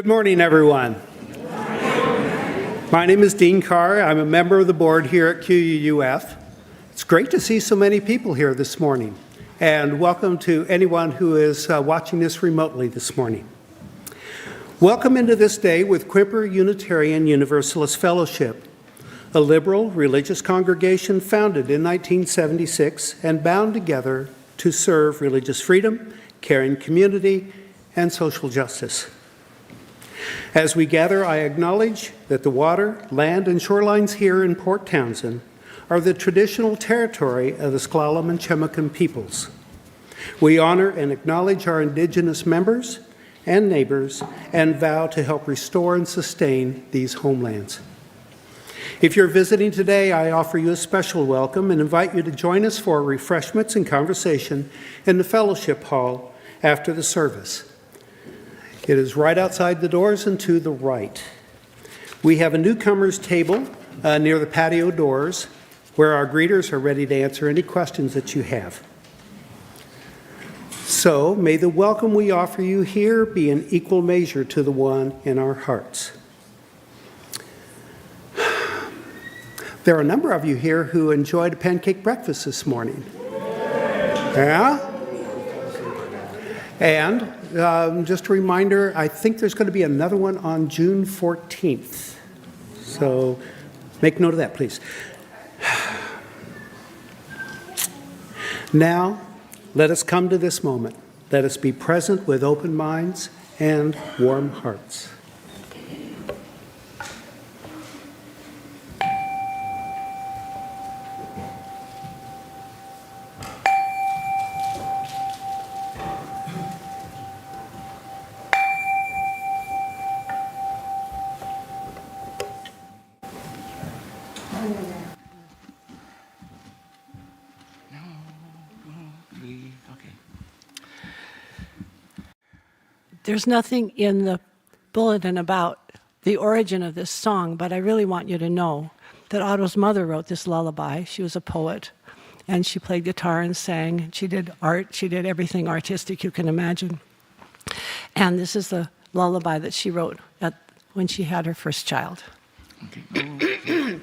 Good morning, everyone. My name is Dean Carr. I'm a member of the board here at QUUF. It's great to see so many people here this morning, and welcome to anyone who is watching this remotely this morning. Welcome into this day with Quimper Unitarian Universalist Fellowship, a liberal religious congregation founded in 1976 and bound together to serve religious freedom, caring community, and social justice. As we gather, I acknowledge that the water, land, and shorelines here in Port Townsend are the traditional territory of the S'Klallam and Chemakin peoples. We honor and acknowledge our Indigenous members and neighbors and vow to help restore and sustain these homelands. If you're visiting today, I offer you a special welcome and invite you to join us for refreshments and conversation in the fellowship hall after the service. It is right outside the doors and to the right. We have a newcomers table near the patio doors where our greeters are ready to answer any questions that you have. So may the welcome we offer you here be in equal measure to the one in our hearts. There are a number of you here who enjoyed a pancake breakfast this morning. Yeah? And just a reminder, I think there's going to be another one on June 14th. So make note of that, please. Now, let us come to this moment. Let us be present with open minds and warm hearts. There's nothing in the bulletin about the origin of this song, but I really want you to know that Otto's mother wrote this lullaby. She was a poet, and she played guitar and sang. She did art. She did everything artistic you can imagine. And this is the lullaby that she wrote when she had her first child. Okay.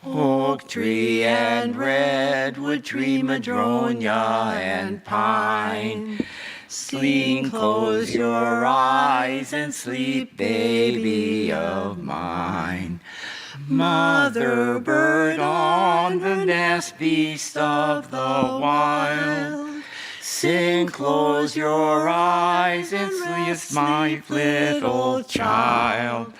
Oak tree and redwood tree, madronia and pine. Sleep, close your eyes and sleep, baby of mine. Mother bird on the nest, beast of the wild. Sing, close your eyes and sleep, my little child.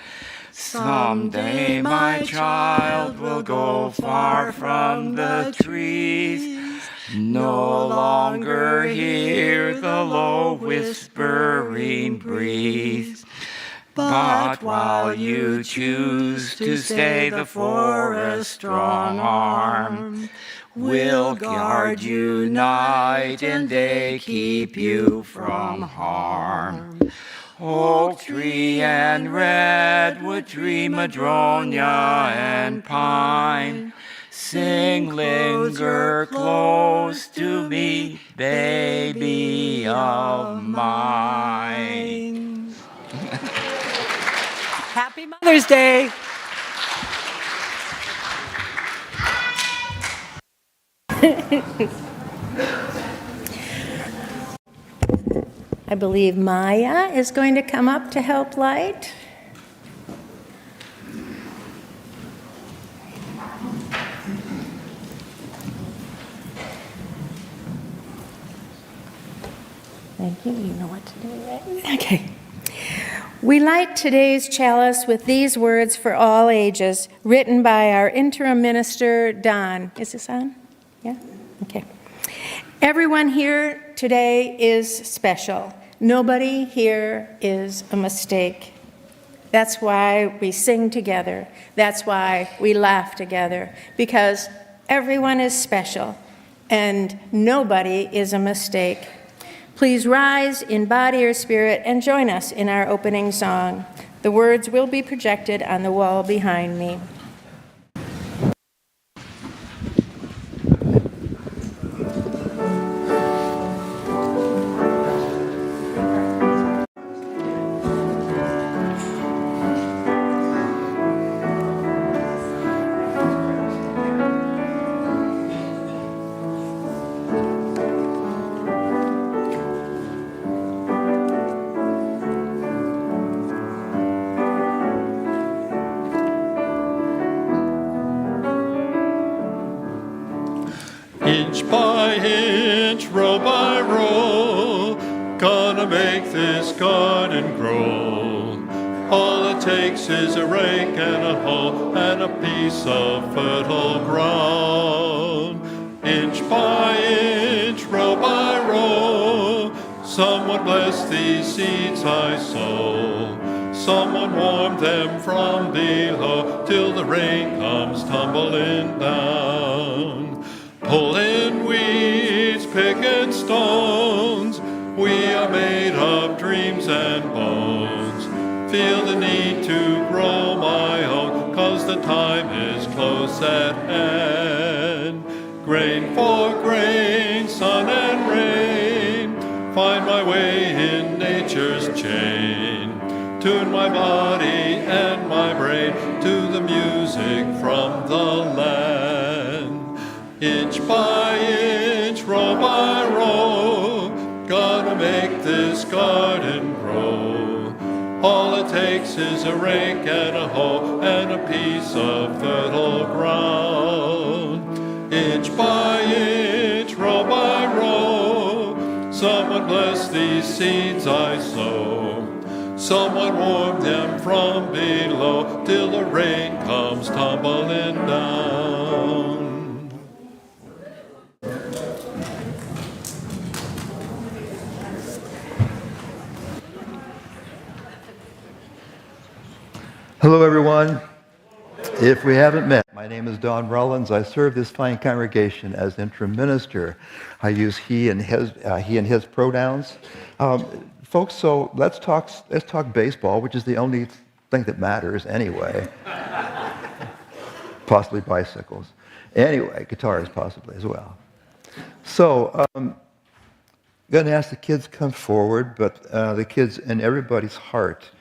Someday my child will go far from the trees, no longer hear the low whispering breeze. But while you choose to stay, the forest strong arm will guard you night and day, keep you from harm. Oak tree and redwood tree, madronia and pine, sing, linger close to me, baby of mine. Happy Mother's Day. I believe Maya is going to come up to help light. Thank you. You know what to do, right? Okay. We light today's chalice with these words for all ages, written by our interim minister, Don. Is this on? Yeah? Okay. Everyone here today is special. Nobody here is a mistake. That's why we sing together. That's why we laugh together, because everyone is special and nobody is a mistake. Please rise in body or spirit and join us in our opening song. The words will be projected on the wall behind me. inch, row by row, gonna make this garden grow. All it takes is a rake and a hoe and a piece of fertile ground. Inch by inch, row by row, someone bless these seeds I sow. Someone warm them from below till the rain comes tumbling down. Pulling weeds, picking stones, we are made of dreams and bones. Feel the need to grow my own, 'cause the time is close at hand. Grain for grain, sun and rain, find my way in nature's chain. Tune my body and my brain to the music from the land. Inch by inch, row by row, gonna make this garden grow. All it takes is a rake and a hoe and a piece of fertile ground. Inch by inch, row by row, someone bless these seeds I sow. Someone warm them from below till the rain comes tumbling down. Hello, everyone. If we haven't met, my name is Don Rollins. I serve this fine congregation as interim minister. I use he and his pronouns. Folks, so let's talk baseball, which is the only thing that matters anyway. Possibly bicycles. Anyway, guitars possibly as well. So, I'm going to ask the kids to come forward, but the kids in everybody's heart,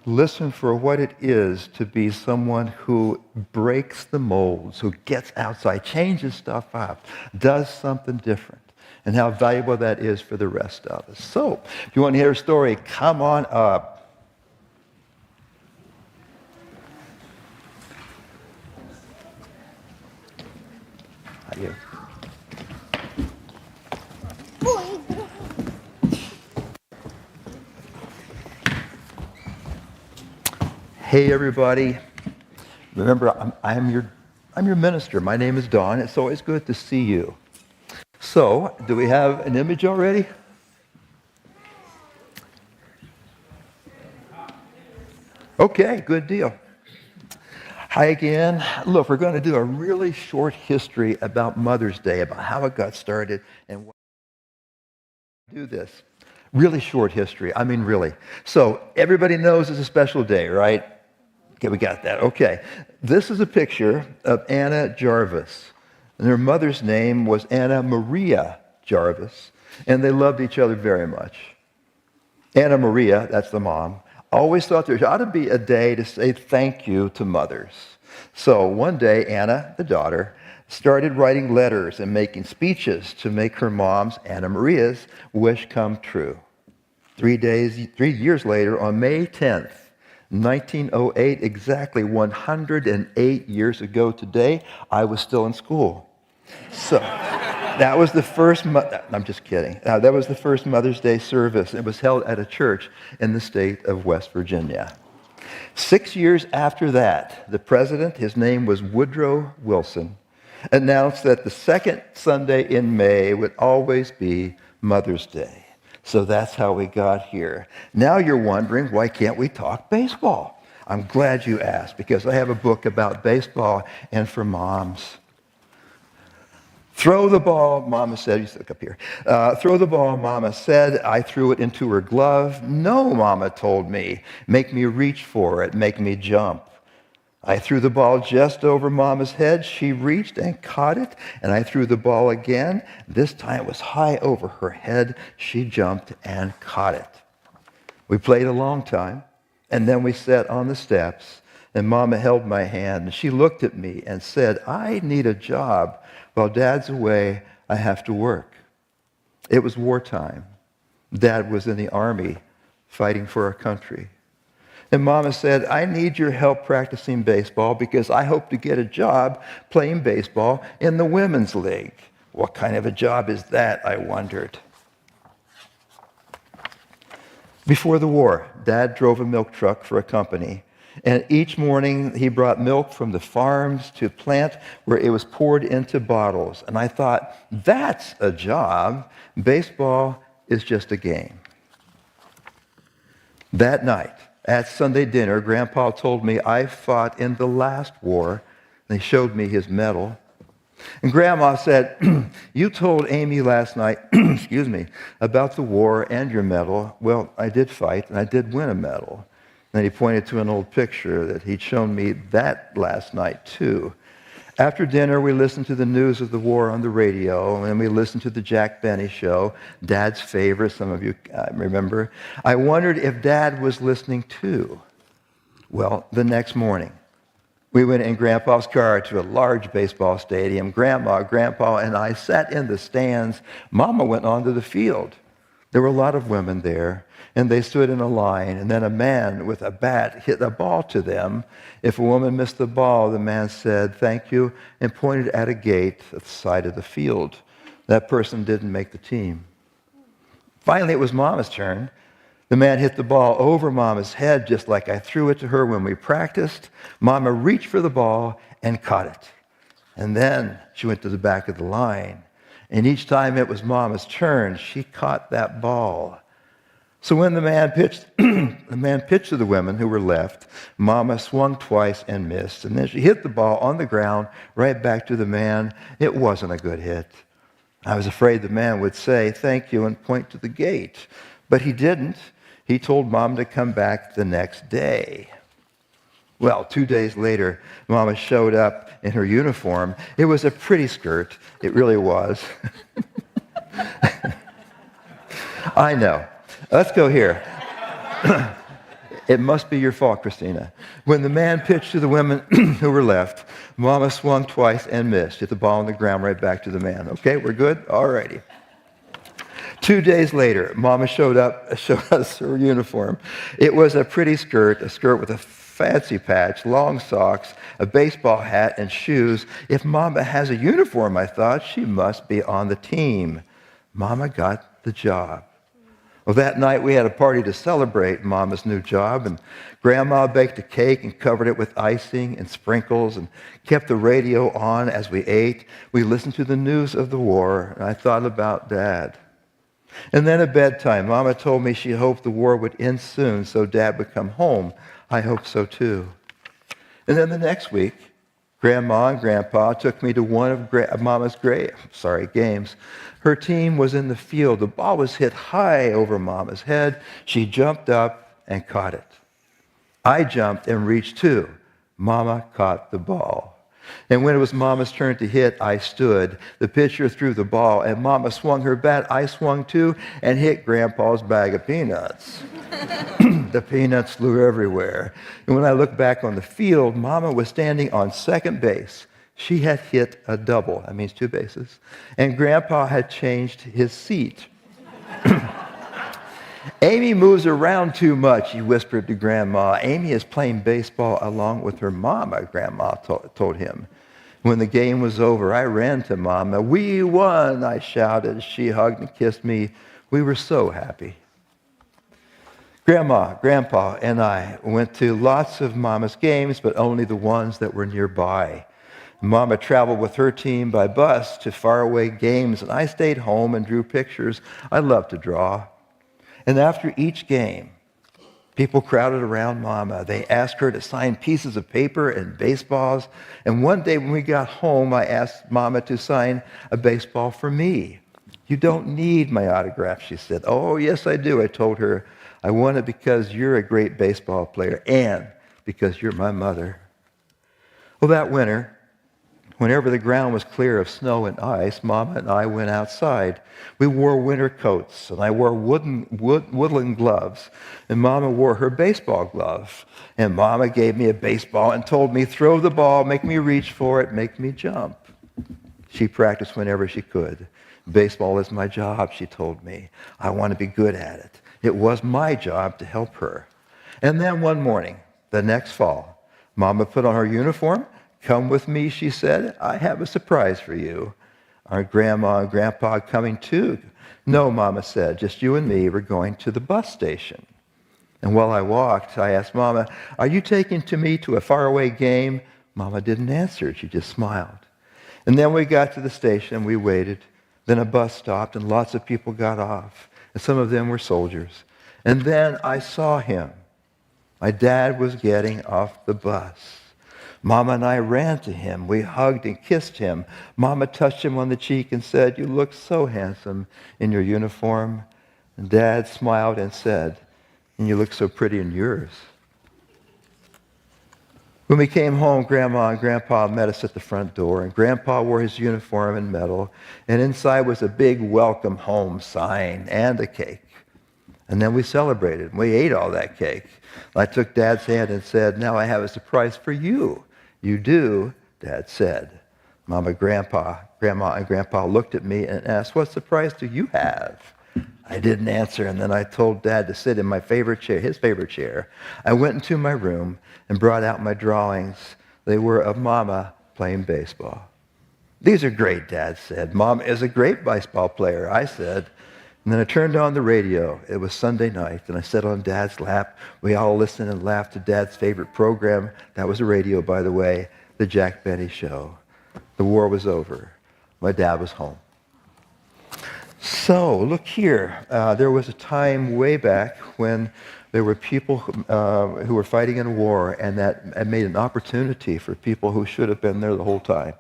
listen for what it is to be someone who breaks the molds, who gets outside, changes stuff up, does something different, and how valuable that is for the rest of us. So, if you want to hear a story, come on up. How are you? Hey, everybody. Remember, I'm your minister. My name is Don. It's always good to see you. So, do we have an image already? Okay, good deal. Hi again. Look, we're going to do a really short history about Mother's Day, about how it got started and why we do this. Really short history. I mean, really. So, everybody knows it's a special day, right? Okay, we got that. Okay. This is a picture of Anna Jarvis. And her mother's name was Anna Maria Jarvis, and they loved each other very much. Anna Maria, that's the mom, always thought there ought to be a day to say thank you to mothers. So one day, Anna, the daughter, started writing letters and making speeches to make her mom's, Anna Maria's, wish come true. 3 years later, on May 10th, 1908, exactly 108 years ago today, I was still in school. So that was the first, I'm just kidding. That was the first Mother's Day service. It was held at a church in the state of West Virginia. 6 years after that, the president, his name was Woodrow Wilson, announced that the second Sunday in May would always be Mother's Day. So that's how we got here. Now you're wondering, why can't we talk baseball? I'm glad you asked, because I have a book about baseball and for moms. Throw the ball, Mama said. You look up here. Throw the ball, Mama said. I threw it into her glove. No, Mama told me. Make me reach for it. Make me jump. I threw the ball just over Mama's head. She reached and caught it, and I threw the ball again. This time it was high over her head. She jumped and caught it. We played a long time, and then we sat on the steps, and Mama held my hand, and she looked at me and said, I need a job. While Dad's away, I have to work. It was wartime. Dad was in the army fighting for our country. And Mama said, I need your help practicing baseball because I hope to get a job playing baseball in the women's league. What kind of a job is that, I wondered. Before the war, Dad drove a milk truck for a company, and each morning he brought milk from the farms to a plant where it was poured into bottles. And I thought, that's a job. Baseball is just a game. That night, at Sunday dinner, Grandpa told me I fought in the last war, and he showed me his medal. And Grandma said, you told Amy last night, excuse me, about the war and your medal. Well, I did fight, and I did win a medal. And he pointed to an old picture that he'd shown me that last night, too. After dinner, we listened to the news of the war on the radio, and we listened to the Jack Benny show, Dad's favorite, some of you remember. I wondered if Dad was listening, too. Well, the next morning, we went in Grandpa's car to a large baseball stadium. Grandma, Grandpa, and I sat in the stands. Mama went onto the field. There were a lot of women there, and they stood in a line, and then a man with a bat hit a ball to them. If a woman missed the ball, the man said, thank you, and pointed at a gate at the side of the field. That person didn't make the team. Finally, it was Mama's turn. The man hit the ball over Mama's head, just like I threw it to her when we practiced. Mama reached for the ball and caught it. And then she went to the back of the line. And each time it was Mama's turn, she caught that ball. So when the man pitched, to the women who were left, Mama swung twice and missed. And then she hit the ball on the ground right back to the man. It wasn't a good hit. I was afraid the man would say, thank you, and point to the gate. But he didn't. He told Mom to come back the next day. Well, 2 days later, Mama showed up in her uniform. It was a pretty skirt. It really was. I know. Let's go here. It must be your fault, Christina. When the man pitched to the women who were left, Mama swung twice and missed. Hit the ball on the ground right back to the man. Okay, we're good? All righty. 2 days later, Mama showed us her uniform. It was a pretty skirt, a skirt with a fancy patch, long socks, a baseball hat, and shoes. If Mama has a uniform, I thought, she must be on the team. Mama got the job. Well, that night we had a party to celebrate Mama's new job, and Grandma baked a cake and covered it with icing and sprinkles and kept the radio on as we ate. We listened to the news of the war, and I thought about Dad. And then at bedtime, Mama told me she hoped the war would end soon so Dad would come home. I hope so too. And then the next week, Grandma and Grandpa took me to one of Mama's games. Her team was in the field. The ball was hit high over Mama's head. She jumped up and caught it. I jumped and reached too. Mama caught the ball. And when it was Mama's turn to hit, I stood. The pitcher threw the ball, and Mama swung her bat. I swung too and hit Grandpa's bag of peanuts. The peanuts flew everywhere. And when I looked back on the field, Mama was standing on second base. She had hit a double. That means 2 bases. And Grandpa had changed his seat. Amy moves around too much, he whispered to Grandma. Amy is playing baseball along with her mama, Grandma told him. When the game was over, I ran to Mama. We won, I shouted. She hugged and kissed me. We were so happy. Grandma, Grandpa, and I went to lots of Mama's games, but only the ones that were nearby. Mama traveled with her team by bus to faraway games, and I stayed home and drew pictures. I love to draw. And after each game, people crowded around Mama. They asked her to sign pieces of paper and baseballs. And one day when we got home, I asked Mama to sign a baseball for me. You don't need my autograph, she said. Oh, yes, I do, I told her. I want it because you're a great baseball player and because you're my mother. Well, that winter, whenever the ground was clear of snow and ice, Mama and I went outside. We wore winter coats, and I wore woodland gloves, and Mama wore her baseball glove. And Mama gave me a baseball and told me, throw the ball, make me reach for it, make me jump. She practiced whenever she could. Baseball is my job, she told me. I want to be good at it. It was my job to help her. And then one morning, the next fall, Mama put on her uniform. Come with me, she said. I have a surprise for you. Are Grandma and Grandpa coming too? No, Mama said, just you and me. We're going to the bus station. And while I walked, I asked Mama, are you taking me to a faraway game? Mama didn't answer. She just smiled. And then we got to the station. We waited. Then a bus stopped, and lots of people got off. And some of them were soldiers. And then I saw him. My dad was getting off the bus. Mama and I ran to him. We hugged and kissed him. Mama touched him on the cheek and said, you look so handsome in your uniform. And Dad smiled and said, and you look so pretty in yours. When we came home, Grandma and Grandpa met us at the front door, and Grandpa wore his uniform and medal, and inside was a big welcome home sign and a cake. And then we celebrated, and we ate all that cake. I took Dad's hand and said, now I have a surprise for you. You do, Dad said. Grandma, and Grandpa looked at me and asked, what surprise do you have? I didn't answer, and then I told Dad to sit in my favorite chair, his favorite chair. I went into my room and brought out my drawings. They were of Mama playing baseball. These are great, Dad said. Mom is a great baseball player, I said. And then I turned on the radio. It was Sunday night, and I sat on Dad's lap. We all listened and laughed to Dad's favorite program. That was a radio, by the way, the Jack Benny Show. The war was over. My dad was home. So, look here. There was a time way back when there were people who were fighting in war, and that made an opportunity for people who should have been there the whole time.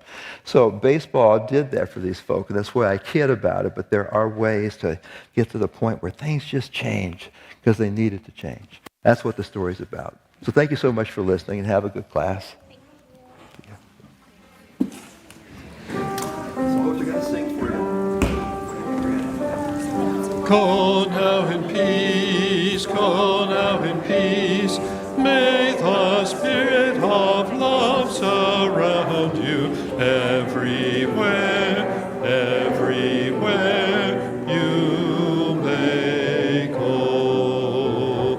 So baseball did that for these folk, and that's why I kid about it, but there are ways to get to the point where things just change because they needed to change. That's what the story's about. So thank you so much for listening, and have a good class. Go now in peace, go now in peace. May the spirit of love surround you everywhere, everywhere you may go.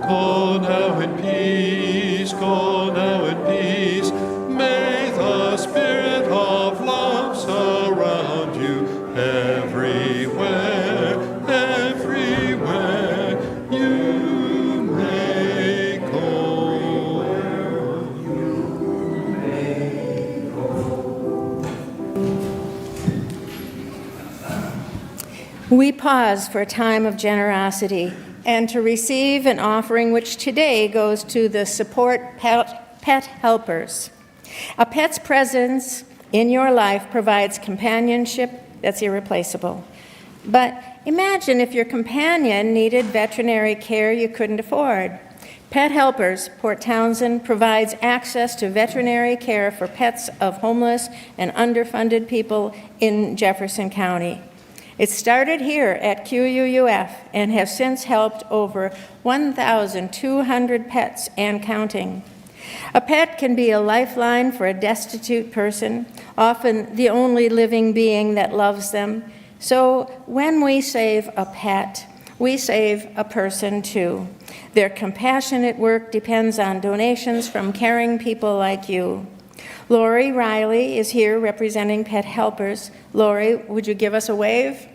Go now in peace, go now in peace. May the spirit of love surround you everywhere. We pause for a time of generosity and to receive an offering which today goes to the Support Pet Helpers. A pet's presence in your life provides companionship that's irreplaceable. But imagine if your companion needed veterinary care you couldn't afford. Pet Helpers, Port Townsend, provides access to veterinary care for pets of homeless and underfunded people in Jefferson County. It started here at QUUF and has since helped over 1,200 pets and counting. A pet can be a lifeline for a destitute person, often the only living being that loves them. So when we save a pet, we save a person too. Their compassionate work depends on donations from caring people like you. Lori Riley is here representing Pet Helpers. Lori, would you give us a wave?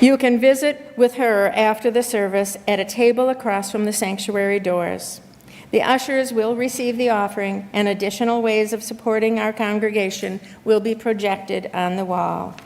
You can visit with her after the service at a table across from the sanctuary doors. The ushers will receive the offering, and additional ways of supporting our congregation will be projected on the wall.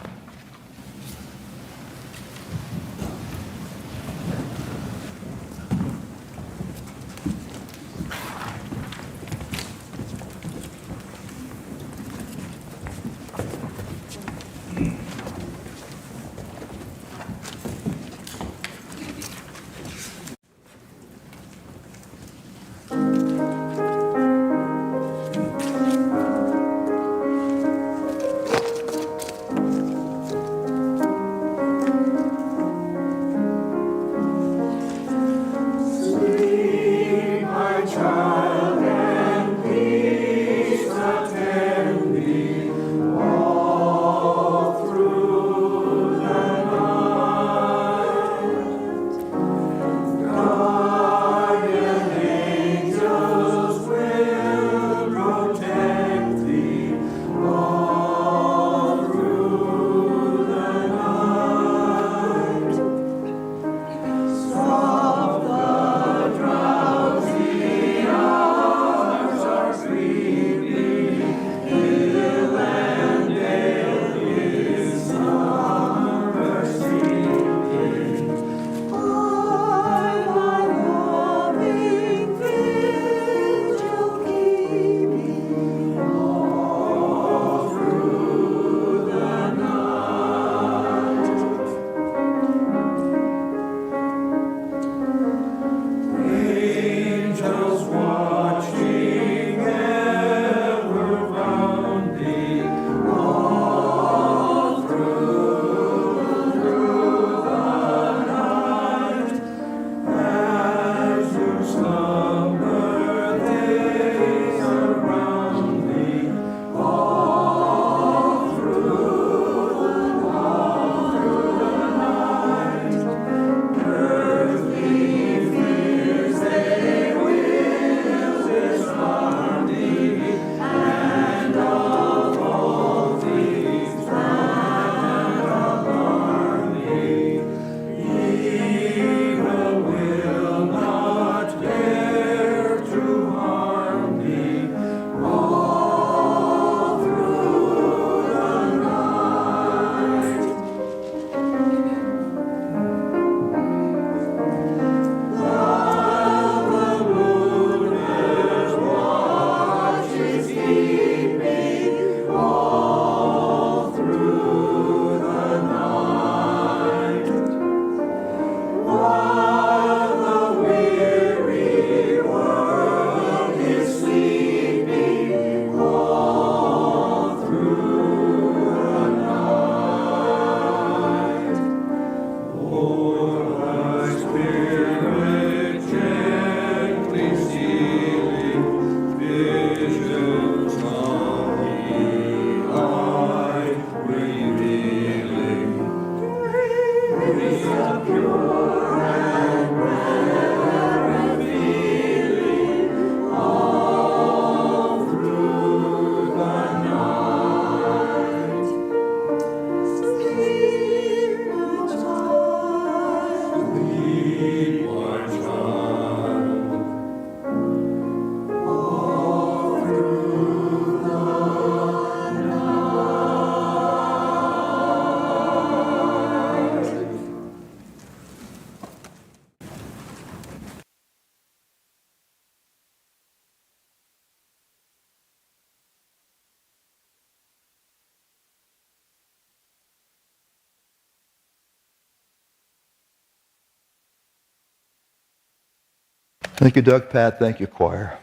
Thank you, Doug, Pat. Thank you, choir.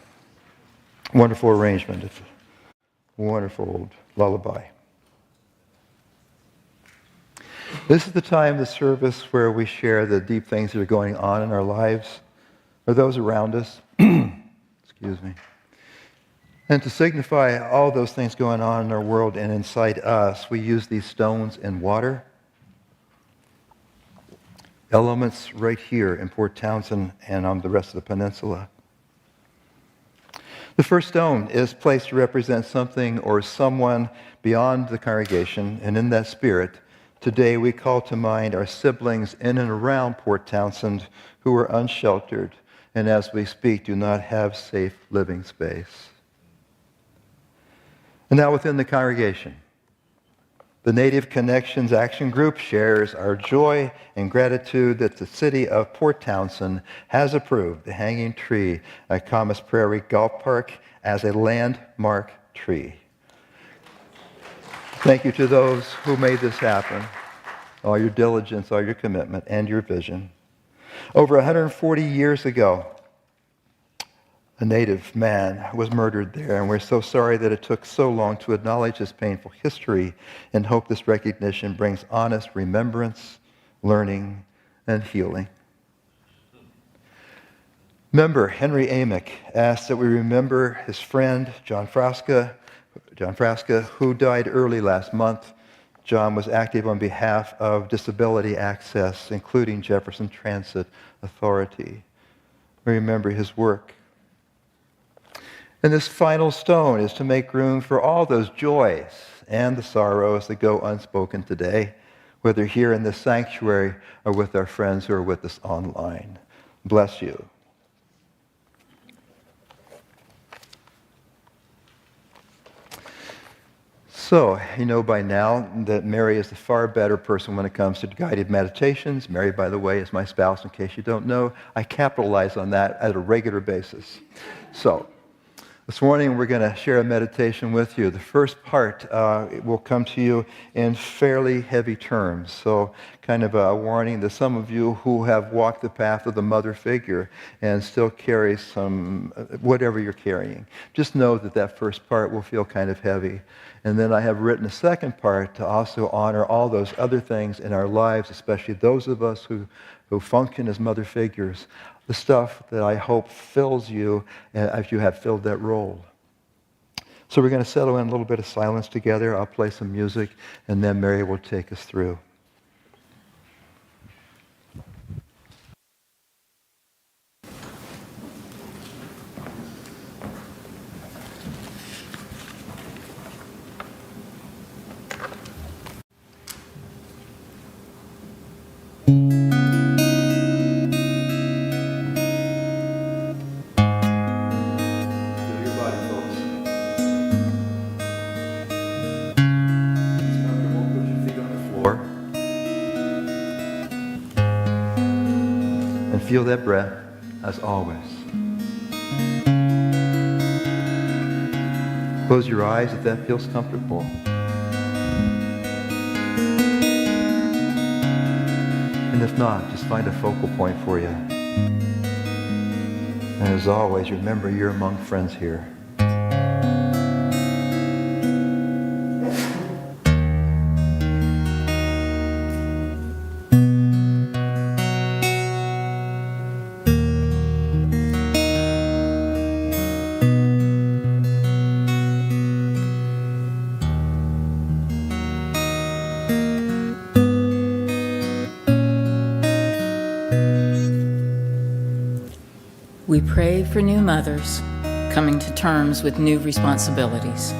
Wonderful arrangement. It's a wonderful old lullaby. This is the time of the service where we share the deep things that are going on in our lives or those around us. Excuse me. And to signify all those things going on in our world and inside us, we use these stones and water. Elements right here in Port Townsend and on the rest of the peninsula. The first stone is placed to represent something or someone beyond the congregation, and in that spirit, today we call to mind our siblings in and around Port Townsend who are unsheltered and as we speak do not have safe living space. And now within the congregation, the Native Connections Action Group shares our joy and gratitude that the city of Port Townsend has approved the hanging tree at Comus Prairie Golf Park as a landmark tree. Thank you to those who made this happen, all your diligence, all your commitment, and your vision. Over 140 years ago, a native man was murdered there, and we're so sorry that it took so long to acknowledge this painful history and hope this recognition brings honest remembrance, learning, and healing. Member Henry Amick asked that we remember his friend John Frasca, who died early last month. John was active on behalf of disability access, including Jefferson Transit Authority. We remember his work. And this final stone is to make room for all those joys and the sorrows that go unspoken today, whether here in this sanctuary or with our friends who are with us online. Bless you. So, you know by now that Mary is the far better person when it comes to guided meditations. Mary, by the way, is my spouse, in case you don't know. I capitalize on that at a regular basis. So, this morning we're going to share a meditation with you. The first part will come to you in fairly heavy terms. So kind of a warning to some of you who have walked the path of the mother figure and still carry some, whatever you're carrying. Just know that that first part will feel kind of heavy. And then I have written a second part to also honor all those other things in our lives, especially those of us who function as mother figures. The stuff that I hope fills you as you have filled that role. So we're going to settle in a little bit of silence together. I'll play some music, and then Mary will take us through. Feel that breath, as always. Close your eyes if that feels comfortable. And if not, just find a focal point for you. And as always, remember you're among friends here. We pray for new mothers coming to terms with new responsibilities,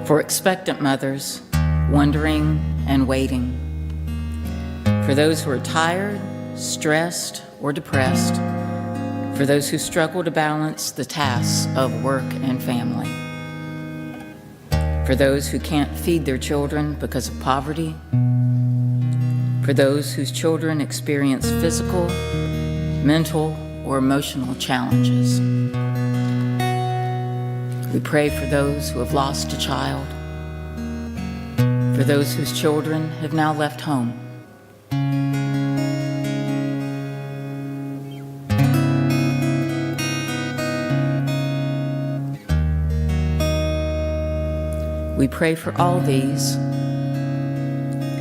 for expectant mothers wondering and waiting, for those who are tired, stressed, or depressed, for those who struggle to balance the tasks of work and family, for those who can't feed their children because of poverty, for those whose children experience physical, mental, or emotional challenges. We pray for those who have lost a child, for those whose children have now left home. We pray for all these,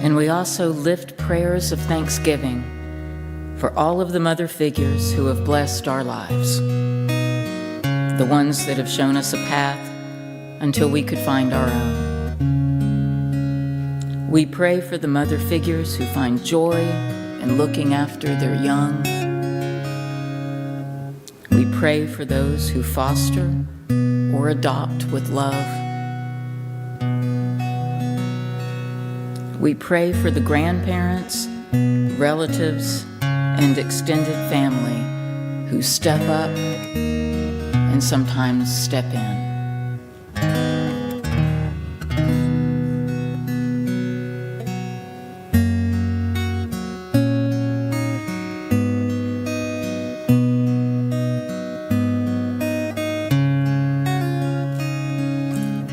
and we also lift prayers of thanksgiving for all of the mother figures who have blessed our lives, the ones that have shown us a path until we could find our own. We pray for the mother figures who find joy in looking after their young. We pray for those who foster or adopt with love. We pray for the grandparents, relatives, and extended family who step up and sometimes step in.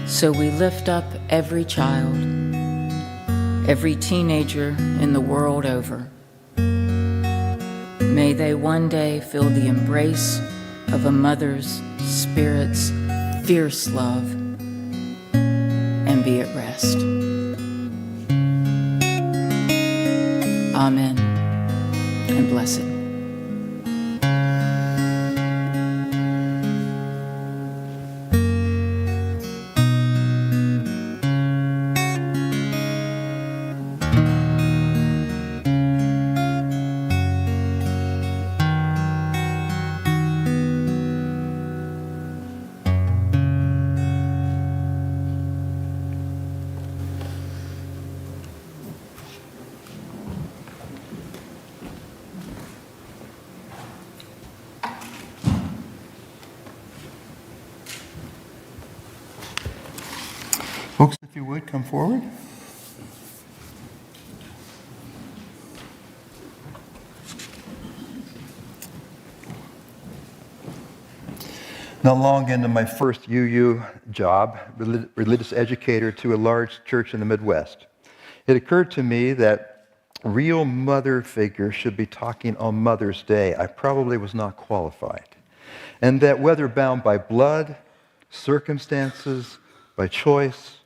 So we lift up every child, every teenager in the world over. May they one day feel the embrace of a mother's spirit's fierce love and be at rest. Amen and blessed. Folks, if you would, come forward. Not long into my first UU job, religious educator to a large church in the Midwest, it occurred to me that real mother figures should be talking on Mother's Day. I probably was not qualified. And that whether bound by blood, circumstances, by choice,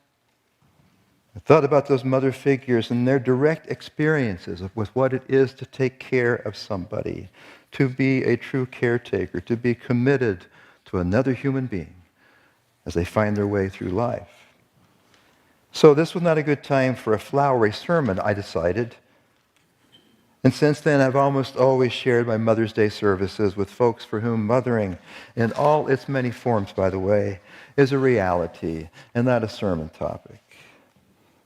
I thought about those mother figures and their direct experiences with what it is to take care of somebody, to be a true caretaker, to be committed to another human being as they find their way through life. So this was not a good time for a flowery sermon, I decided. And since then, I've almost always shared my Mother's Day services with folks for whom mothering, in all its many forms, by the way, is a reality and not a sermon topic.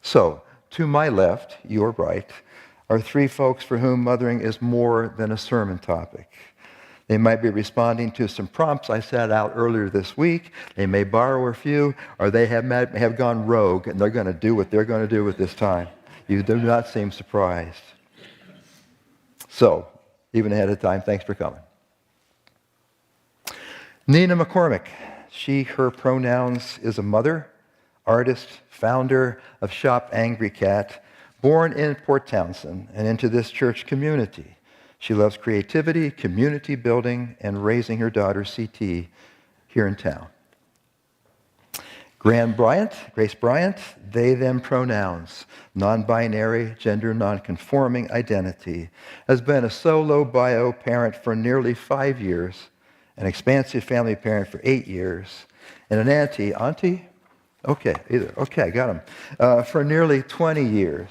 So, to my left, your right, are three folks for whom mothering is more than a sermon topic. They might be responding to some prompts I set out earlier this week. They may borrow a few, or they have gone rogue, and they're going to do what they're going to do at this time. You do not seem surprised. So, even ahead of time, thanks for coming. Nina McCormick, she, her pronouns, is a mother, artist, founder of Shop Angry Cat, born in Port Townsend and into this church community. She loves creativity, community building, and raising her daughter, CT, here in town. Grace Bryant, they, them pronouns, non-binary, gender non-conforming identity, has been a solo bio parent for nearly 5 years, an expansive family parent for 8 years, and an auntie, okay, got them, for nearly 20 years.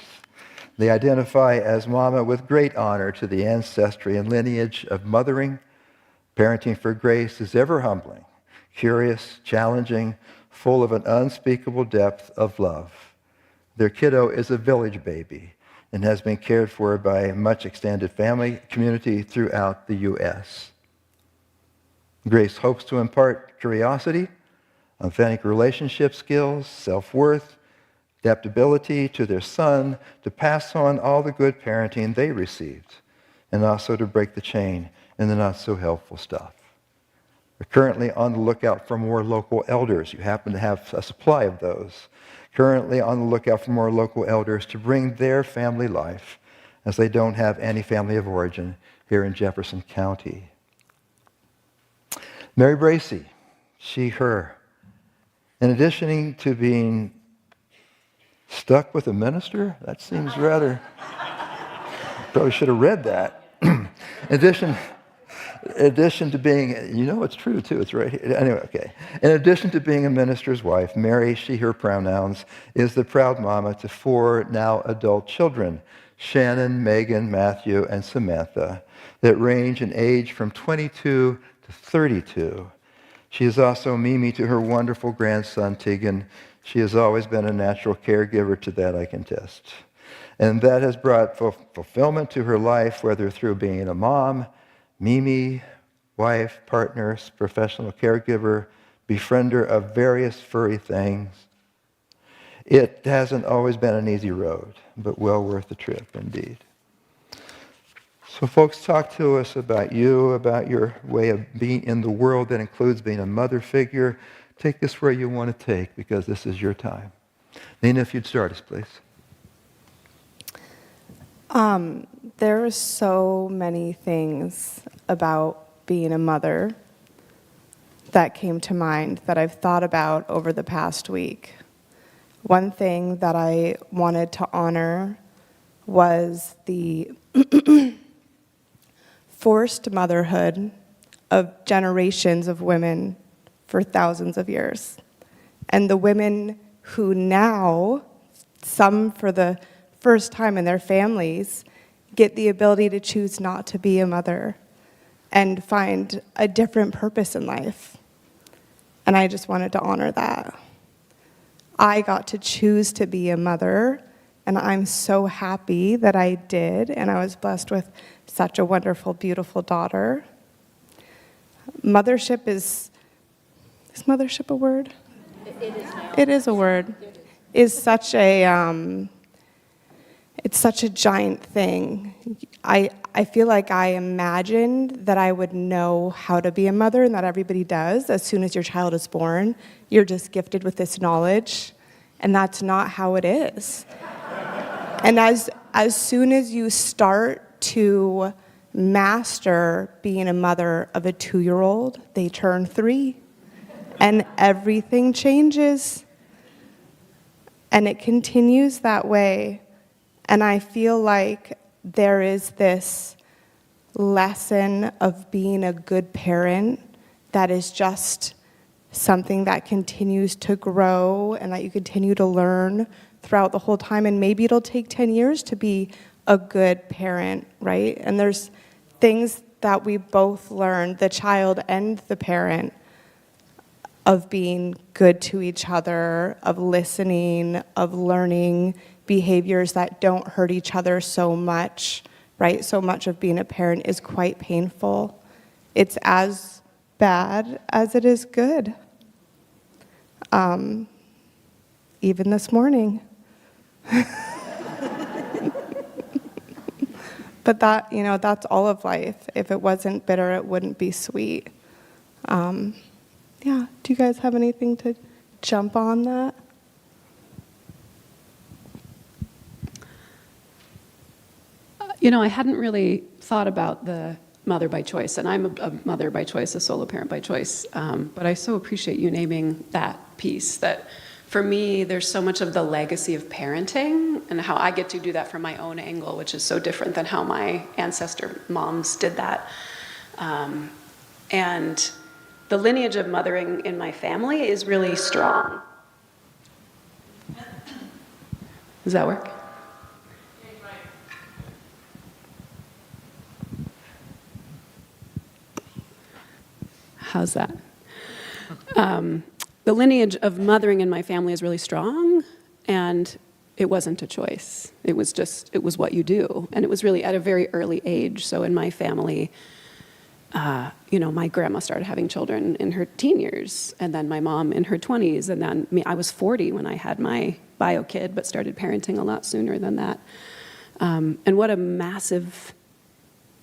They identify as mama with great honor to the ancestry and lineage of mothering, Parenting for Grace is ever humbling, curious, challenging, full of an unspeakable depth of love. Their kiddo is a village baby and has been cared for by a much extended family community throughout the U.S. Grace hopes to impart curiosity, authentic relationship skills, self-worth, adaptability to their son, to pass on all the good parenting they received, and also to break the chain in the not-so-helpful stuff. We're currently on the lookout for more local elders. You happen to have a supply of those. Currently on the lookout for more local elders to bring their family life, as they don't have any family of origin here in Jefferson County. Mary Bracey, she, her. In addition to being stuck with a minister, that seems rather, probably should have read that. In addition to being, you know it's true too, it's right here. Anyway, okay. In addition to being a minister's wife, Mary, she, her pronouns, is the proud mama to 4 now adult children, Shannon, Megan, Matthew, and Samantha, that range in age from 22 to 32. She is also Mimi to her wonderful grandson, Tegan. She has always been a natural caregiver to that, I can attest. And that has brought fulfillment to her life, whether through being a mom, Mimi, wife, partner, professional caregiver, befriender of various furry things. It hasn't always been an easy road, but well worth the trip indeed. So folks, talk to us about you, about your way of being in the world that includes being a mother figure. Take this where you want to take, because this is your time. Nina, if you'd start us, please. There are so many things about being a mother that came to mind that I've thought about over the past week. One thing that I wanted to honor was the forced motherhood of generations of women for thousands of years. And the women who now, some for the first time in their families, get the ability to choose not to be a mother and find a different purpose in life. And I just wanted to honor that. I got to choose to be a mother, and I'm so happy that I did, and I was blessed with such a wonderful, beautiful daughter. Mothership is mothership a word? It is now. It is a word. Is such a, it's such a giant thing. I feel like I imagined that I would know how to be a mother, and that everybody does. As soon as your child is born, you're just gifted with this knowledge, and that's not how it is. And as soon as you start to master being a mother of a 2-year-old, they turn 3, and everything changes. And it continues that way. And I feel like there is this lesson of being a good parent that is just something that continues to grow and that you continue to learn throughout the whole time. And maybe it'll take 10 years to be a good parent, right? And there's things that we both learn, the child and the parent, of being good to each other, of listening, of learning behaviors that don't hurt each other so much, right? So much of being a parent is quite painful. It's as bad as it is good. Even this morning. But that, that's all of life. If it wasn't bitter, it wouldn't be sweet. Yeah, do you guys have anything to jump on that? I hadn't really thought about the mother by choice, and I'm a mother by choice, a solo parent by choice, but I so appreciate you naming that piece, that for me, there's so much of the legacy of parenting and how I get to do that from my own angle, which is so different than how my ancestor moms did that. And the lineage of mothering in my family is really strong. Does that work? How's that? The lineage of mothering in my family is really strong, and it wasn't a choice. It was what you do. And it was really at a very early age. So in my family, my grandma started having children in her teen years, and then my mom in her 20s, and then I was 40 when I had my bio kid, but started parenting a lot sooner than that. And what a massive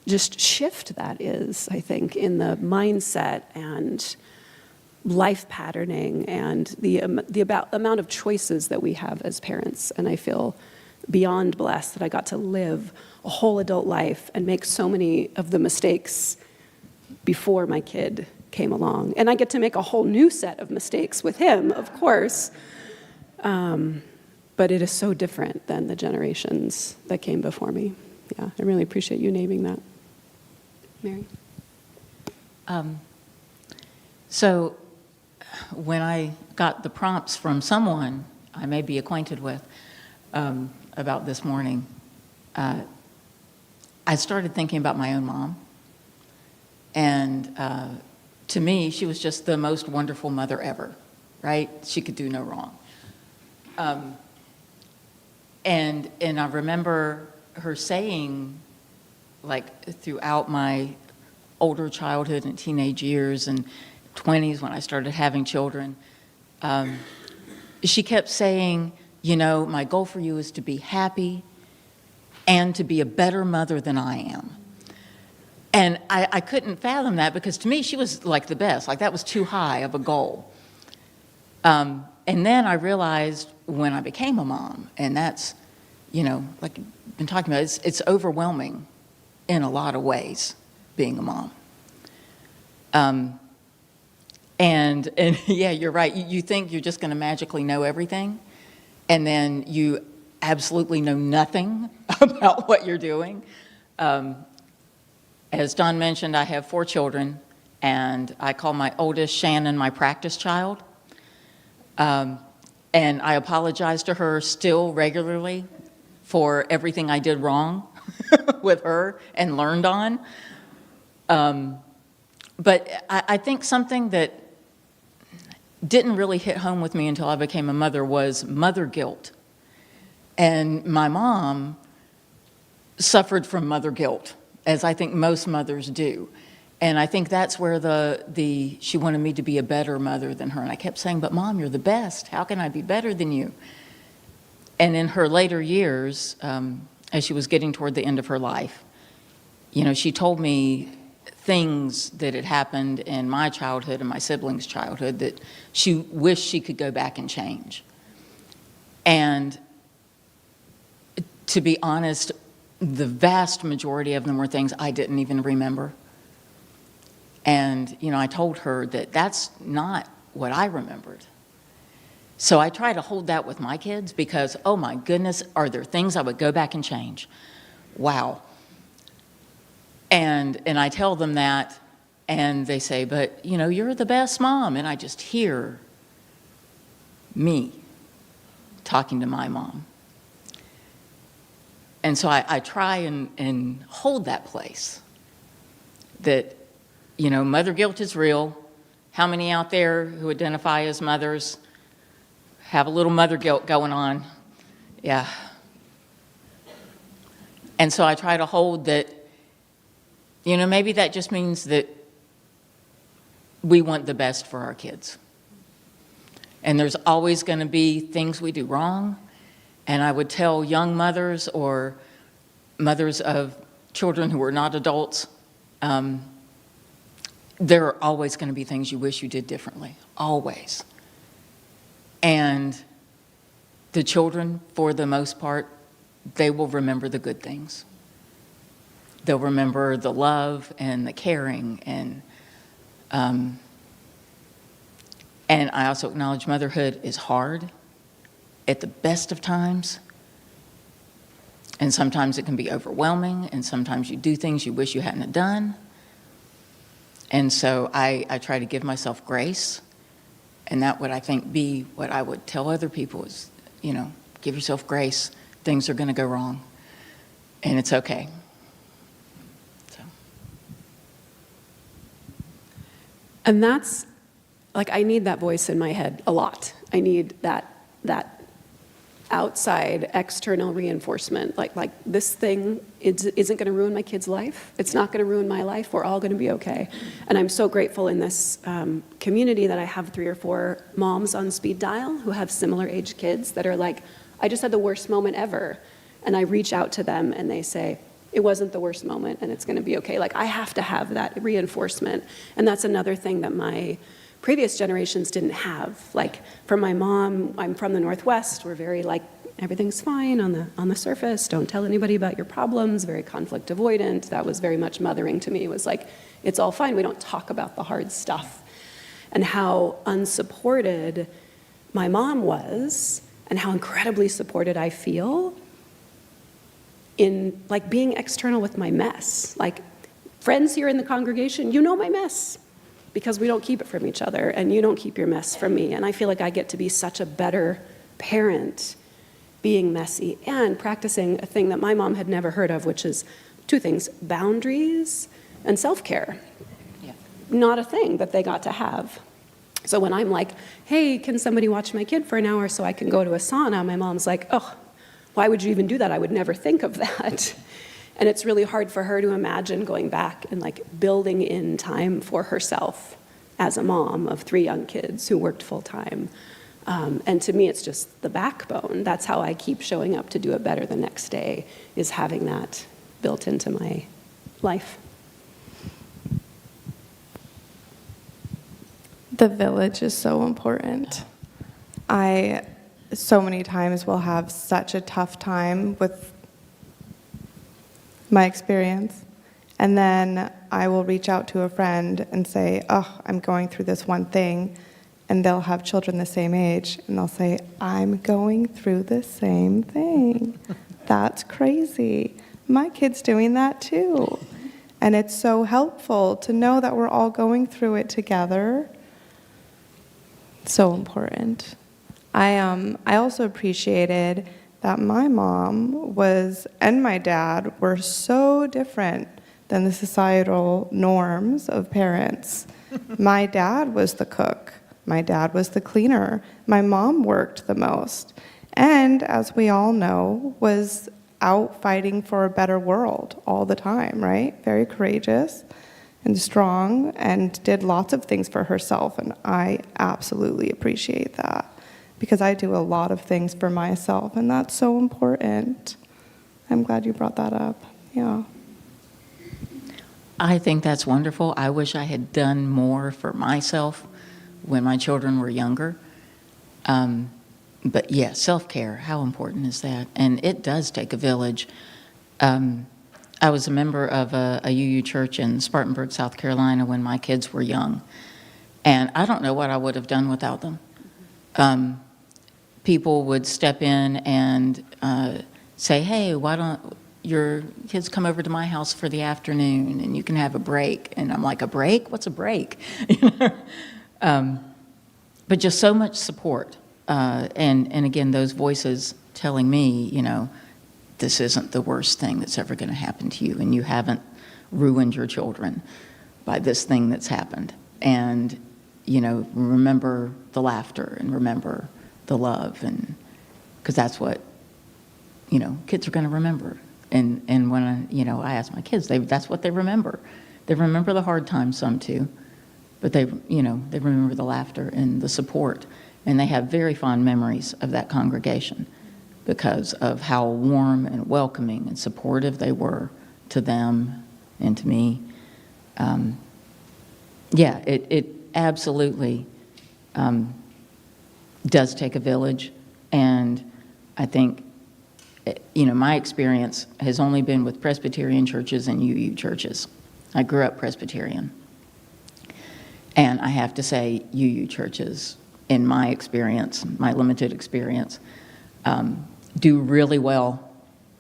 just shift that is, I think, in the mindset and life patterning and the amount of choices that we have as parents. And I feel beyond blessed that I got to live a whole adult life and make so many of the mistakes before my kid came along. And I get to make a whole new set of mistakes with him, of course. But it is so different than the generations that came before me. Yeah, I really appreciate you naming that. Mary? So when I got the prompts from someone I may be acquainted with about this morning, I started thinking about my own mom. And to me, she was just the most wonderful mother ever, right? She could do no wrong. And I remember her saying, like, throughout my older childhood and teenage years and 20s when I started having children, she kept saying, my goal for you is to be happy and to be a better mother than I am. And I couldn't fathom that, because to me, she was like the best. Like, that was too high of a goal. And then I realized when I became a mom, and that's, like I've been talking about, it's overwhelming in a lot of ways, being a mom. And yeah, you're right. You think you're just going to magically know everything, and then you absolutely know nothing about what you're doing. As Don mentioned, I have 4 children, and I call my oldest Shannon my practice child. And I apologize to her still regularly for everything I did wrong with her and learned on. But I think something that didn't really hit home with me until I became a mother was mother guilt. And my mom suffered from mother guilt, as I think most mothers do. And I think that's where she wanted me to be a better mother than her. And I kept saying, but Mom, you're the best. How can I be better than you? And in her later years, as she was getting toward the end of her life, she told me things that had happened in my childhood and my siblings' childhood that she wished she could go back and change. And to be honest, the vast majority of them were things I didn't even remember. And, I told her that that's not what I remembered. So I try to hold that with my kids, because, oh my goodness, are there things I would go back and change? Wow. And I tell them that, and they say, but, you're the best mom. And I just hear me talking to my mom. And so I try and hold that place that, mother guilt is real. How many out there who identify as mothers have a little mother guilt going on? Yeah. And so I try to hold that, maybe that just means that we want the best for our kids. And there's always going to be things we do wrong. And I would tell young mothers or mothers of children who are not adults, there are always going to be things you wish you did differently, always. And the children, for the most part, they will remember the good things. They'll remember the love and the caring, and I also acknowledge motherhood is hard at the best of times. And sometimes it can be overwhelming, and sometimes you do things you wish you hadn't done. And so I try to give myself grace, and that would, I think, be what I would tell other people is, give yourself grace. Things are going to go wrong, and it's okay. So. And that's, like, I need that voice in my head a lot. I need that outside external reinforcement, like this thing isn't going to ruin my kid's life. It's not going to ruin my life. We're all going to be okay. And I'm so grateful in this community that I have 3 or 4 moms on speed dial who have similar age kids that are like, I just had the worst moment ever. And I reach out to them and they say, it wasn't the worst moment and it's going to be okay. Like, I have to have that reinforcement. And that's another thing that my previous generations didn't have. Like, for my mom, I'm from the Northwest. We're very like, everything's fine on the surface. Don't tell anybody about your problems. Very conflict avoidant. That was very much mothering to me. It was like, it's all fine. We don't talk about the hard stuff. And how unsupported my mom was, and how incredibly supported I feel in like being external with my mess. Like, friends here in the congregation, you know my mess, because we don't keep it from each other, and you don't keep your mess from me. And I feel like I get to be such a better parent being messy and practicing a thing that my mom had never heard of, which is 2 things: boundaries and self-care. Yeah. Not a thing that they got to have. So when I'm like, hey, can somebody watch my kid for an hour so I can go to a sauna? My mom's like, oh, why would you even do that? I would never think of that. And it's really hard for her to imagine going back and like building in time for herself as a mom of 3 young kids who worked full time. And to me, it's just the backbone. That's how I keep showing up to do it better the next day, is having that built into my life. The village is so important. I so many times will have such a tough time with my experience, and then I will reach out to a friend and say, oh, I'm going through this one thing, and they'll have children the same age, and they'll say, I'm going through the same thing. That's crazy. My kid's doing that too. And it's so helpful to know that we're all going through it together. So important. I also appreciated that my mom and my dad were so different than the societal norms of parents. My dad was the cook. My dad was the cleaner. My mom worked the most. And as we all know, was out fighting for a better world all the time, right? Very courageous and strong, and did lots of things for herself. And I absolutely appreciate that, because I do a lot of things for myself, and that's so important. I'm glad you brought that up. Yeah. I think that's wonderful. I wish I had done more for myself when my children were younger. But yeah, self-care, how important is that? And it does take a village. I was a member of a UU church in Spartanburg, South Carolina, when my kids were young. And I don't know what I would have done without them. People would step in and say, hey, why don't your kids come over to my house for the afternoon and you can have a break? And I'm like, a break? What's a break? But just so much support. And again, those voices telling me, this isn't the worst thing that's ever going to happen to you, and you haven't ruined your children by this thing that's happened. And, remember the laughter and remember the love, and because that's what, kids are going to remember. And when I ask my kids, that's what they remember. They remember the hard times, some too, but they remember the laughter and the support, and they have very fond memories of that congregation, because of how warm and welcoming and supportive they were to them and to me. It absolutely does take a village. And I think, my experience has only been with Presbyterian churches and UU churches. I grew up Presbyterian. And I have to say, UU churches, in my experience, my limited experience, do really well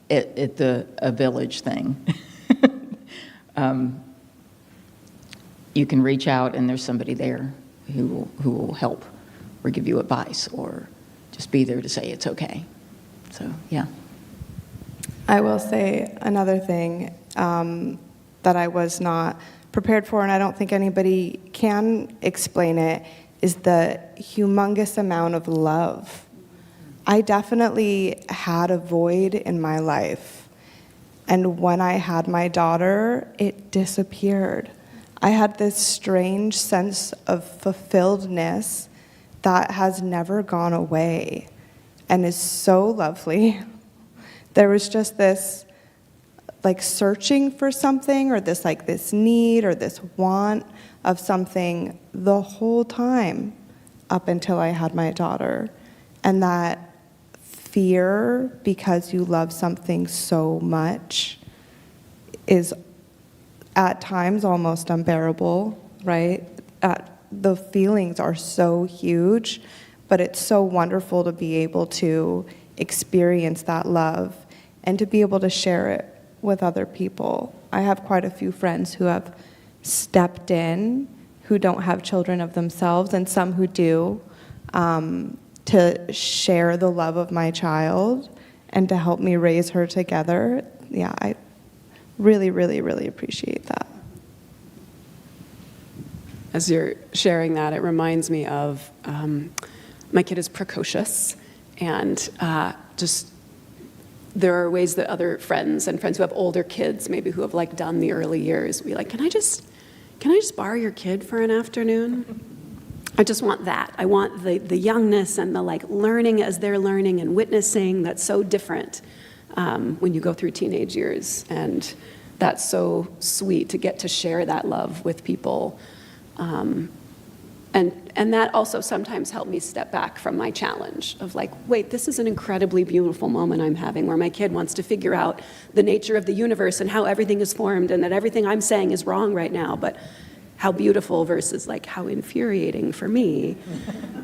at a village thing. You can reach out and there's somebody there who will help or give you advice or just be there to say it's okay. So, yeah. I will say another thing that I was not prepared for, and I don't think anybody can explain it, is the humongous amount of love. I definitely had a void in my life, and when I had my daughter, it disappeared. I had this strange sense of fulfilledness that has never gone away and is so lovely. There was just this like searching for something, or this like this need or this want of something the whole time up until I had my daughter. And that fear, because you love something so much, is at times almost unbearable, right? The feelings are so huge, but it's so wonderful to be able to experience that love and to be able to share it with other people. I have quite a few friends who have stepped in, who don't have children of themselves, and some who do, to share the love of my child and to help me raise her together. Yeah, I really, really, really appreciate that. As you're sharing that, it reminds me of my kid is precocious, and just there are ways that other friends who have older kids, maybe who have like done the early years, be like, can I just borrow your kid for an afternoon? I just want that. I want the youngness and the like learning as they're learning and witnessing. That's so different when you go through teenage years, and that's so sweet to get to share that love with people. And that also sometimes helped me step back from my challenge of like, wait, this is an incredibly beautiful moment I'm having where my kid wants to figure out the nature of the universe and how everything is formed, and that everything I'm saying is wrong right now, but how beautiful versus like how infuriating for me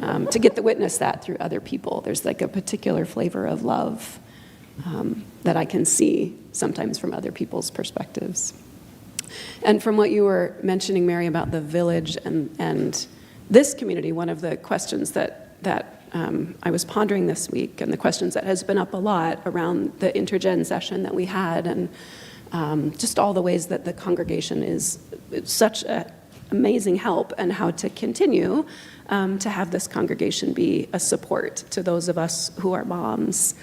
to get to witness that through other people. There's like a particular flavor of love that I can see sometimes from other people's perspectives. And from what you were mentioning, Mary, about the village and this community, one of the questions that I was pondering this week, and the questions that has been up a lot around the intergen session that we had, and just all the ways that the congregation is such an amazing help, and how to continue to have this congregation be a support to those of us who are moms.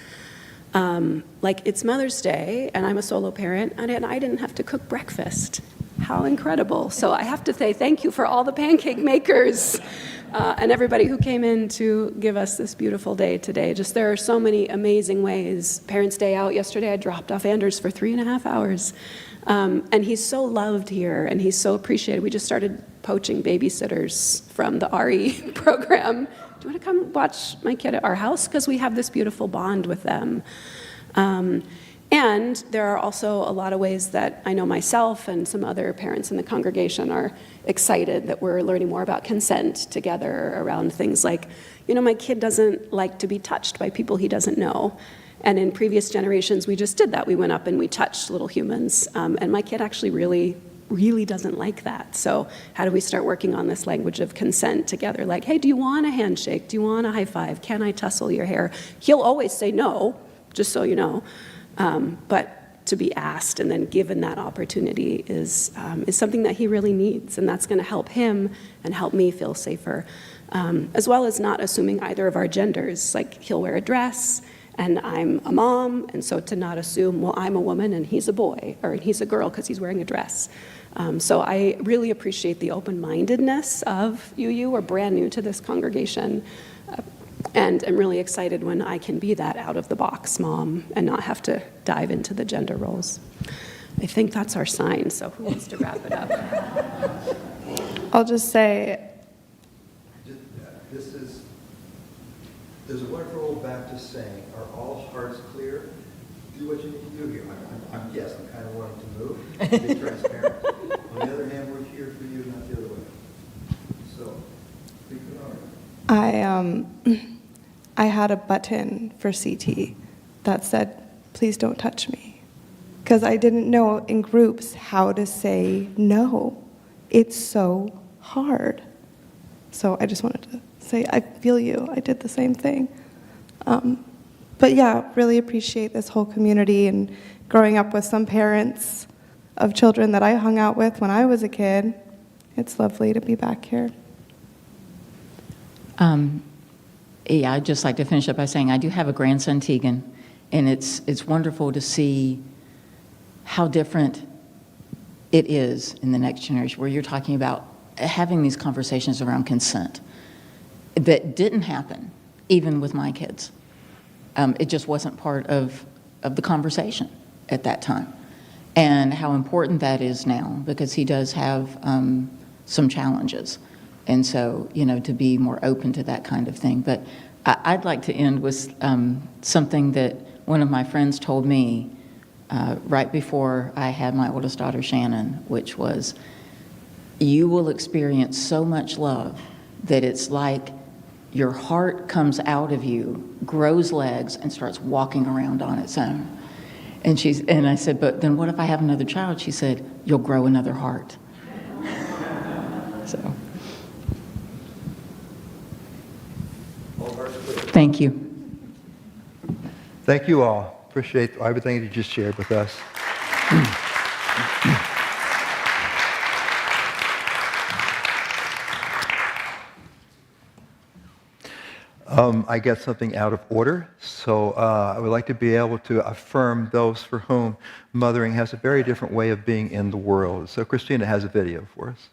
Like, it's Mother's Day, and I'm a solo parent, and I didn't have to cook breakfast. How incredible. So I have to say thank you for all the pancake makers and everybody who came in to give us this beautiful day today. Just there are so many amazing ways. Parents' Day out yesterday, I dropped off Anders for 3.5 hours. And he's so loved here, and he's so appreciated. We just started poaching babysitters from the RE program. Do you want to come watch my kid at our house? Because we have this beautiful bond with them. And there are also a lot of ways that I know myself and some other parents in the congregation are excited that we're learning more about consent together around things like, my kid doesn't like to be touched by people he doesn't know. And in previous generations, we just did that. We went up and we touched little humans. And my kid actually really doesn't like that. So how do we start working on this language of consent together? Like, hey, do you want a handshake? Do you want a high five? Can I tussle your hair? He'll always say no, just so you know. But to be asked and then given that opportunity is something that he really needs, and that's going to help him and help me feel safer, as well as not assuming either of our genders. Like, he'll wear a dress, and I'm a mom, and so to not assume, well, I'm a woman and he's a boy, or he's a girl because he's wearing a dress. So I really appreciate the open-mindedness of you. We're brand new to this congregation. And I'm really excited when I can be that out-of-the-box mom and not have to dive into the gender roles. I think that's our sign, so who wants to wrap it up? I'll just say, there's a wonderful old Baptist saying, are all hearts clear? Do what you need to do here. Yes, I'm kind of wanting to move, be transparent. On the other hand, we're here for you, not the other way. So, be good. I had a button for CT that said, please don't touch me. Because I didn't know in groups how to say no. It's so hard. So I just wanted to say, I feel you. I did the same thing. But yeah, really appreciate this whole community and growing up with some parents of children that I hung out with when I was a kid. It's lovely to be back here. Yeah, I'd just like to finish up by saying I do have a grandson, Tegan, and it's wonderful to see how different it is in the next generation, where you're talking about having these conversations around consent that didn't happen even with my kids. It just wasn't part of the conversation at that time. And how important that is now, because he does have some challenges. And so, to be more open to that kind of thing. But I'd like to end with something that one of my friends told me right before I had my oldest daughter, Shannon, which was, you will experience so much love that it's like your heart comes out of you, grows legs, and starts walking around on its own. And I said, but then what if I have another child? She said, you'll grow another heart. So. Thank you. Thank you all. Appreciate everything you just shared with us. I got something out of order, so I would like to be able to affirm those for whom mothering has a very different way of being in the world. So Christina has a video for us.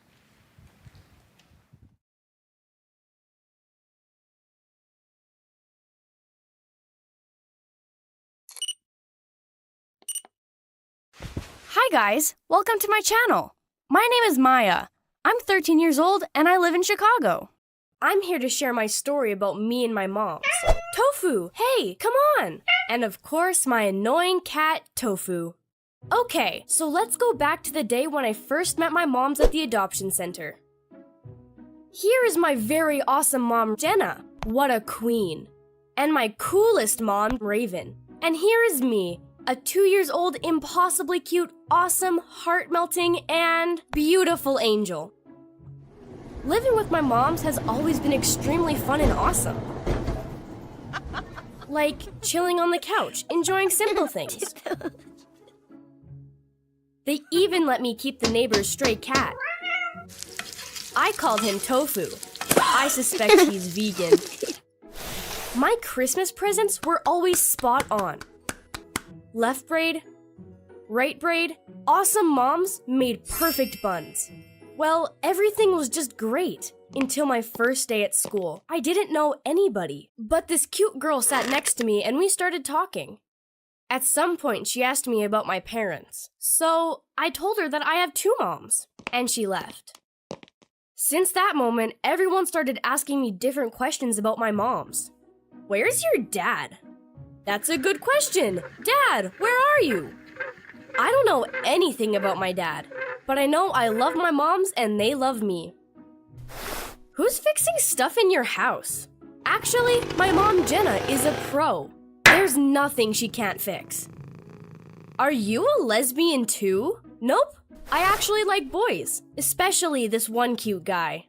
Hi guys, welcome to my channel. My name is Maya. I'm 13 years old and I live in Chicago. I'm here to share my story about me and my moms. Tofu, hey, come on! And of course, my annoying cat, Tofu. Okay, so let's go back to the day when I first met my moms at the adoption center. Here is my very awesome mom, Jenna. What a queen. And my coolest mom, Raven. And here is me, a 2-year-old, impossibly cute, awesome, heart-melting, and beautiful angel. Living with my moms has always been extremely fun and awesome. Like chilling on the couch, enjoying simple things. They even let me keep the neighbor's stray cat. I called him Tofu. I suspect he's vegan. My Christmas presents were always spot on. Left braid, right braid, awesome moms made perfect buns. Well, everything was just great until my first day at school. I didn't know anybody, but this cute girl sat next to me and we started talking. At some point, she asked me about my parents. So I told her that I have 2 moms, and she left. Since that moment, everyone started asking me different questions about my moms. Where's your dad? That's a good question. Dad, where are you? I don't know anything about my dad, but I know I love my moms and they love me. Who's fixing stuff in your house? Actually, my mom Jenna is a pro. There's nothing she can't fix. Are you a lesbian too? Nope. I actually like boys, especially this one cute guy.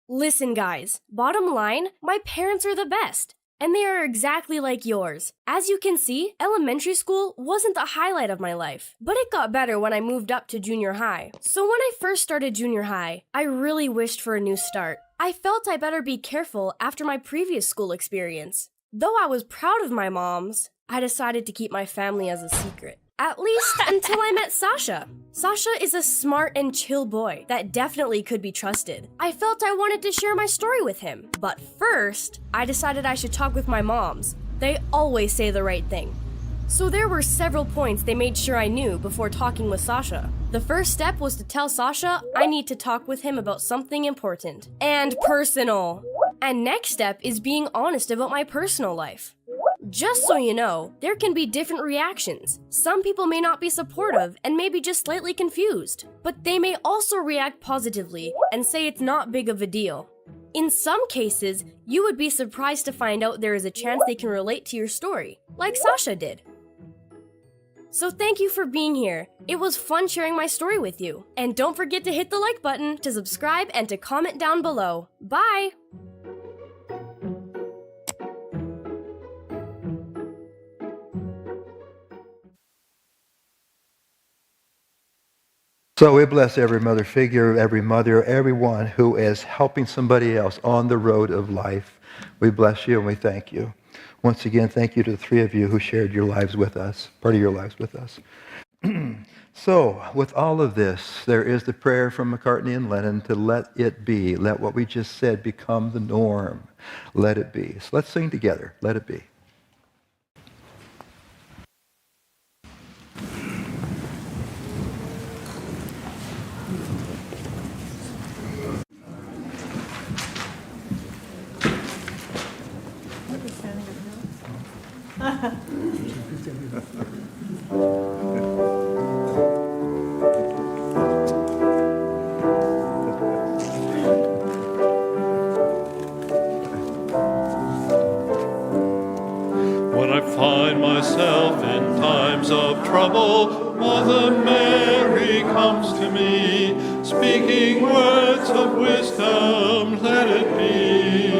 Listen guys, bottom line, my parents are the best. And they are exactly like yours. As you can see, elementary school wasn't the highlight of my life, but it got better when I moved up to junior high. So when I first started junior high, I really wished for a new start. I felt I better be careful after my previous school experience. Though I was proud of my moms, I decided to keep my family as a secret. At least until I met Sasha. Sasha is a smart and chill boy that definitely could be trusted. I felt I wanted to share my story with him. But first, I decided I should talk with my moms. They always say the right thing. So there were several points they made sure I knew before talking with Sasha. The first step was to tell Sasha I need to talk with him about something important and personal. And next step is being honest about my personal life. Just so you know, there can be different reactions. Some people may not be supportive and may be just slightly confused, but they may also react positively and say it's not big of a deal. In some cases, you would be surprised to find out there is a chance they can relate to your story, like Sasha did. So thank you for being here. It was fun sharing my story with you. And don't forget to hit the like button, to subscribe, and to comment down below. Bye! So we bless every mother figure, every mother, everyone who is helping somebody else on the road of life. We bless you and we thank you. Once again, thank you to the three of you who shared your lives with us, part of your lives with us. So, with all of this, there is the prayer from McCartney and Lennon to let it be. Let what we just said become the norm. Let it be. So let's sing together. Let it be. When I find myself in times of trouble, Mother Mary comes to me, speaking words of wisdom, let it be.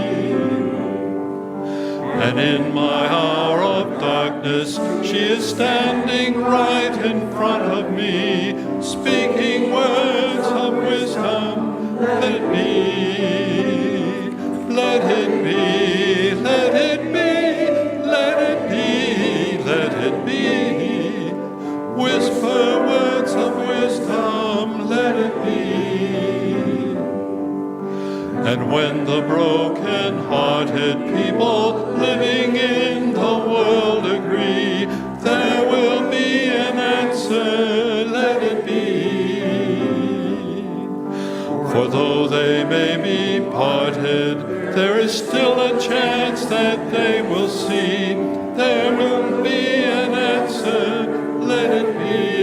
And in my hour of darkness, she is standing right in front of me, speaking words of wisdom, let it be. Let it be, let it be, let it be, let it be. Whisper words of wisdom, let it be. And when the broken-hearted people living in the world agree, there will be an answer, let it be. For though they may be parted, there is still a chance that they will see. There will be an answer, let it be.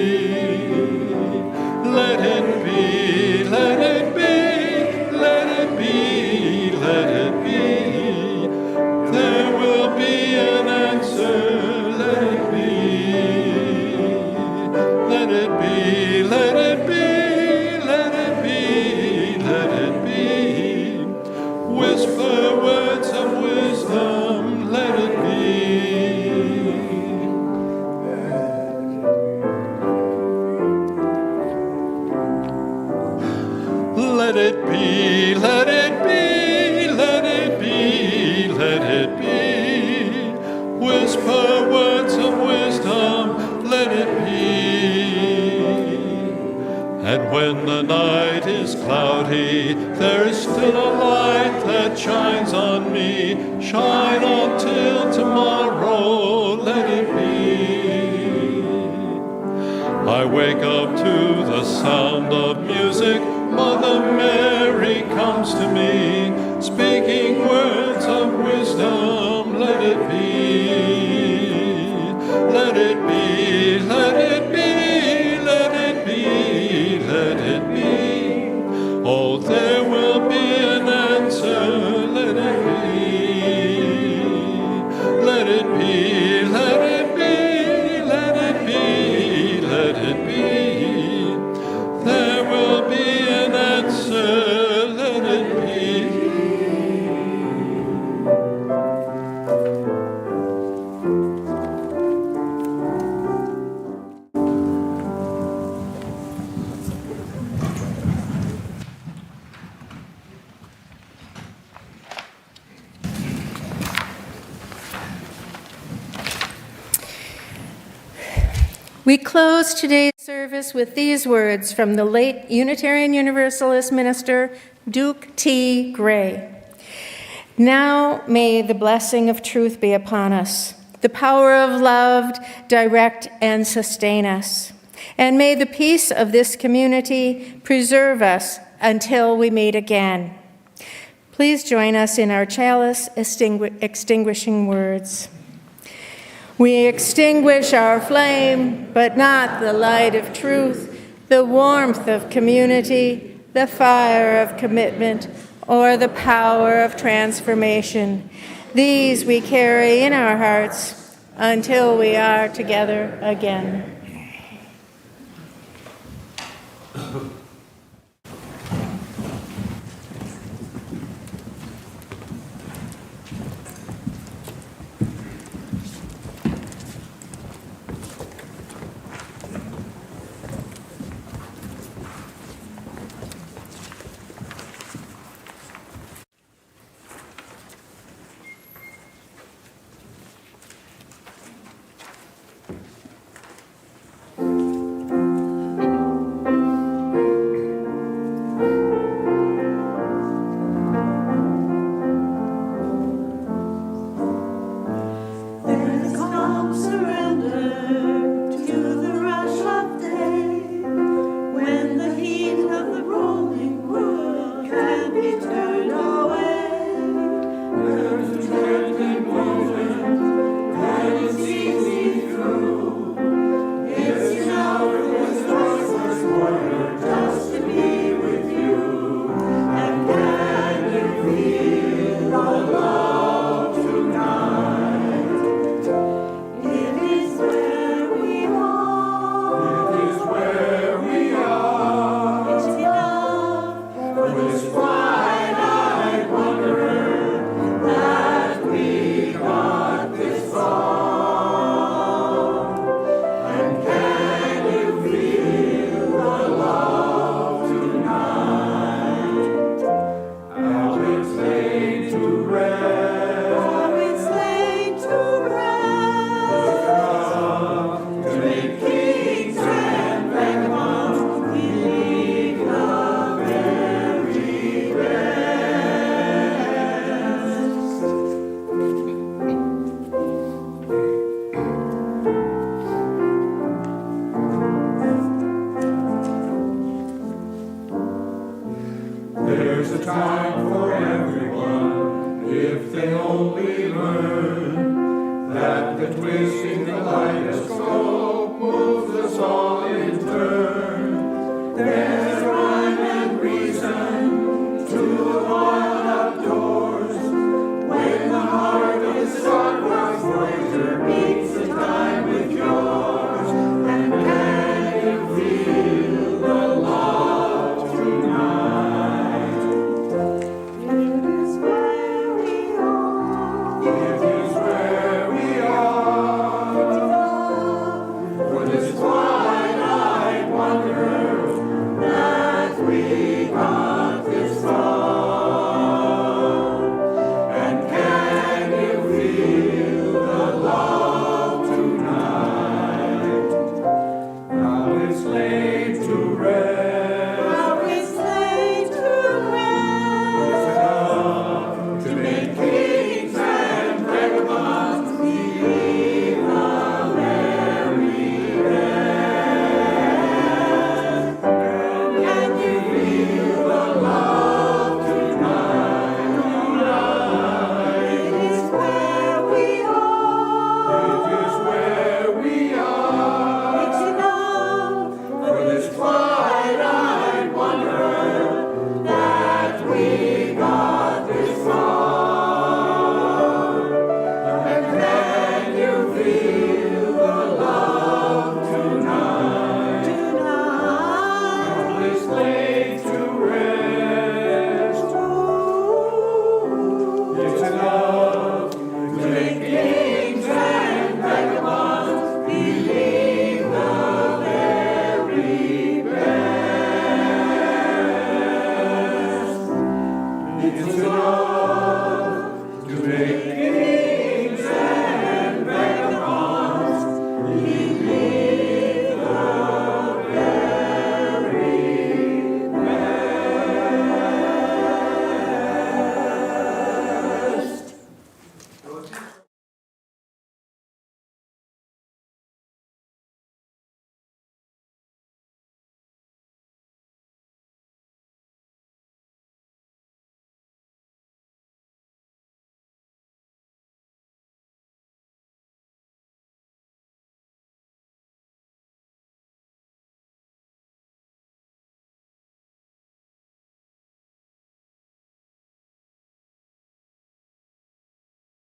Let it be, let it be, let it be, let it be. There will be an answer, let it be. Let it be, let it be, let it be, let it be. Whisper words of wisdom, let it be. Let it be, let it be, let it be, let it be. Whisper words of wisdom, let it be. And when the night is cloudy, there is still a light that shines on me. Shine on till tomorrow, let it be. I wake up to the sound of music. Mother Mary comes to me, speaking words of wisdom, let it be. Let it be, let it be, let it be, let it be. Oh, there will be an answer, let it be. Let it be, let it be, let it be, let it be. There will be an answer, let it be. We close today's service with these words from the late Unitarian Universalist minister, Duke T. Gray. Now may the blessing of truth be upon us, the power of love direct and sustain us, and may the peace of this community preserve us until we meet again. Please join us in our chalice extinguishing words. We extinguish our flame, but not the light of truth, the warmth of community, the fire of commitment, or the power of transformation. These we carry in our hearts until we are together again. There's a time for everyone if they only learn that the twisting kaleidoscope moves us all in turn. There's